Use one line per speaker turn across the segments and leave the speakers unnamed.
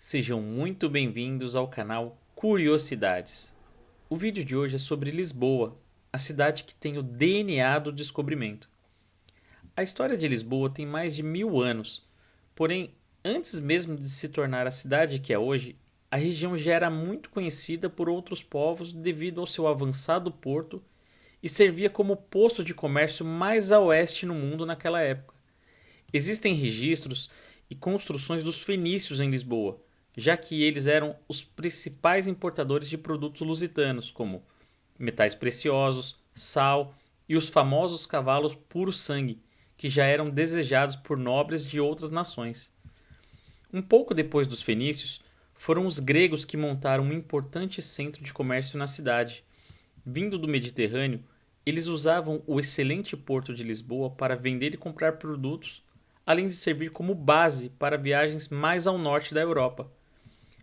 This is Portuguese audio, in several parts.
Sejam muito bem-vindos ao canal Curiosidades. O vídeo de hoje é sobre Lisboa, a cidade que tem o DNA do descobrimento. A história de Lisboa tem mais de 1000 anos, porém, antes mesmo de se tornar a cidade que é hoje, a região já era muito conhecida por outros povos devido ao seu avançado porto e servia como posto de comércio mais a oeste no mundo naquela época. Existem registros e construções dos fenícios em Lisboa, já que eles eram os principais importadores de produtos lusitanos, como metais preciosos, sal e os famosos cavalos puro sangue, que já eram desejados por nobres de outras nações. Um pouco depois dos fenícios, foram os gregos que montaram um importante centro de comércio na cidade. Vindo do Mediterrâneo, eles usavam o excelente porto de Lisboa para vender e comprar produtos, além de servir como base para viagens mais ao norte da Europa.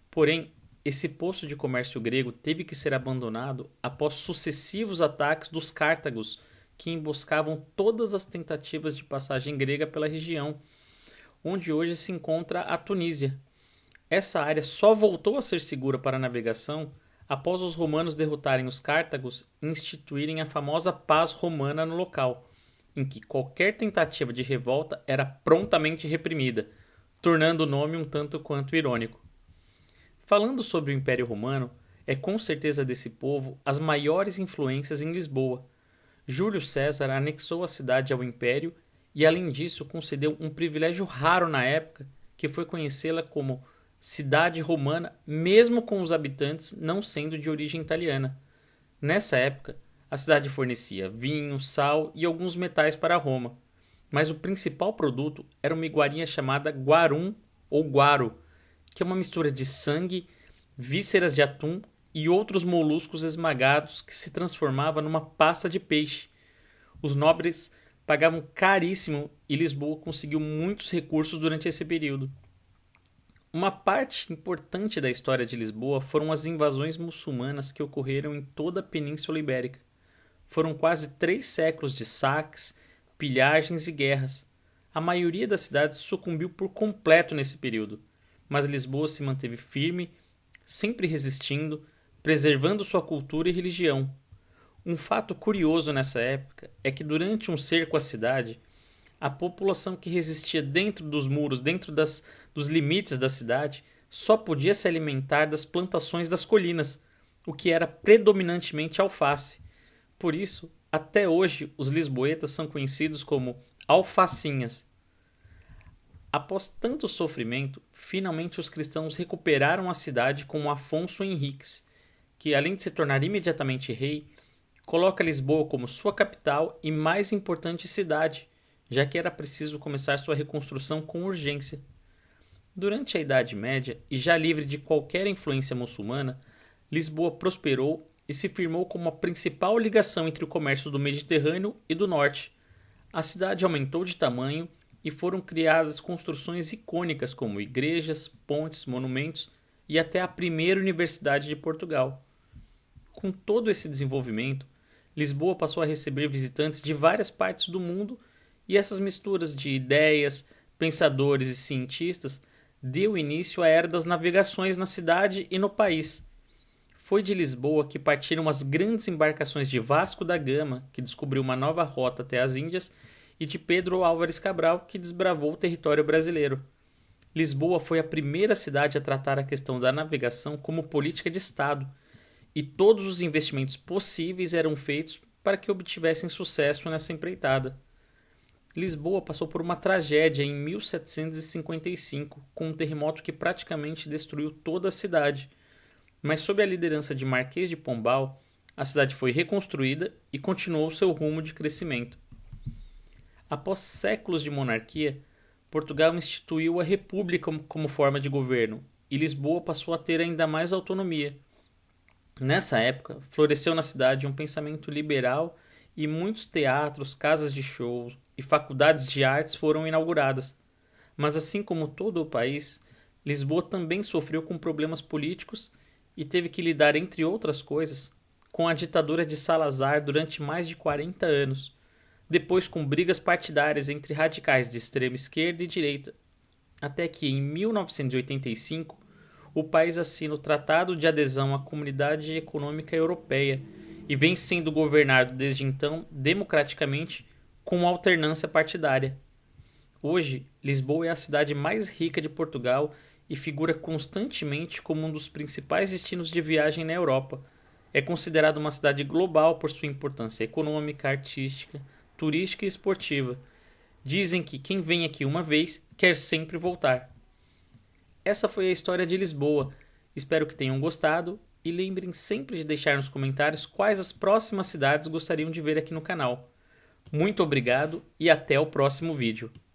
Porém, esse posto de comércio grego teve que ser abandonado após sucessivos ataques dos cártagos, que emboscavam todas as tentativas de passagem grega pela região, onde hoje se encontra a Tunísia. Essa área só voltou a ser segura para a navegação após os romanos derrotarem os cártagos e instituírem a famosa paz romana no local, em que qualquer tentativa de revolta era prontamente reprimida, tornando o nome um tanto quanto irônico. Falando sobre o Império Romano, é com certeza desse povo as maiores influências em Lisboa. Júlio César anexou a cidade ao Império e, além disso, concedeu um privilégio raro na época, que foi conhecê-la como cidade romana, mesmo com os habitantes não sendo de origem italiana. Nessa época, a cidade fornecia vinho, sal e alguns metais para Roma, mas o principal produto era uma iguaria chamada guarum ou guaro, que é uma mistura de sangue, vísceras de atum e outros moluscos esmagados que se transformava numa pasta de peixe. Os nobres pagavam caríssimo e Lisboa conseguiu muitos recursos durante esse período. Uma parte importante da história de Lisboa foram as invasões muçulmanas que ocorreram em toda a Península Ibérica. Foram quase 3 séculos de saques, pilhagens e guerras. A maioria das cidades sucumbiu por completo nesse período, mas Lisboa se manteve firme, sempre resistindo, preservando sua cultura e religião. Um fato curioso nessa época é que durante um cerco à cidade, a população que resistia dentro dos muros, dos limites da cidade, só podia se alimentar das plantações das colinas, o que era predominantemente alface. Por isso, até hoje, os lisboetas são conhecidos como alfacinhas. Após tanto sofrimento, finalmente os cristãos recuperaram a cidade com Afonso Henriques, que, além de se tornar imediatamente rei, coloca Lisboa como sua capital e mais importante cidade, já que era preciso começar sua reconstrução com urgência. Durante a Idade Média, e já livre de qualquer influência muçulmana, Lisboa prosperou e se firmou como a principal ligação entre o comércio do Mediterrâneo e do Norte. A cidade aumentou de tamanho e foram criadas construções icônicas como igrejas, pontes, monumentos e até a primeira Universidade de Portugal. Com todo esse desenvolvimento, Lisboa passou a receber visitantes de várias partes do mundo e essas misturas de ideias, pensadores e cientistas deu início à era das navegações na cidade e no país. Foi de Lisboa que partiram as grandes embarcações de Vasco da Gama, que descobriu uma nova rota até as Índias, e de Pedro Álvares Cabral, que desbravou o território brasileiro. Lisboa foi a primeira cidade a tratar a questão da navegação como política de Estado, e todos os investimentos possíveis eram feitos para que obtivessem sucesso nessa empreitada. Lisboa passou por uma tragédia em 1755, com um terremoto que praticamente destruiu toda a cidade, mas sob a liderança de Marquês de Pombal, a cidade foi reconstruída e continuou seu rumo de crescimento. Após séculos de monarquia, Portugal instituiu a República como forma de governo, e Lisboa passou a ter ainda mais autonomia. Nessa época, floresceu na cidade um pensamento liberal e muitos teatros, casas de show e faculdades de artes foram inauguradas. Mas assim como todo o país, Lisboa também sofreu com problemas políticos e teve que lidar, entre outras coisas, com a ditadura de Salazar durante mais de 40 anos, depois com brigas partidárias entre radicais de extrema esquerda e direita, até que em 1985 o país assina o Tratado de Adesão à Comunidade Econômica Europeia e vem sendo governado desde então democraticamente com alternância partidária. Hoje, Lisboa é a cidade mais rica de Portugal e figura constantemente como um dos principais destinos de viagem na Europa. É considerada uma cidade global por sua importância econômica, artística, turística e esportiva. Dizem que quem vem aqui uma vez quer sempre voltar. Essa foi a história de Lisboa. Espero que tenham gostado e lembrem sempre de deixar nos comentários quais as próximas cidades gostariam de ver aqui no canal. Muito obrigado e até o próximo vídeo.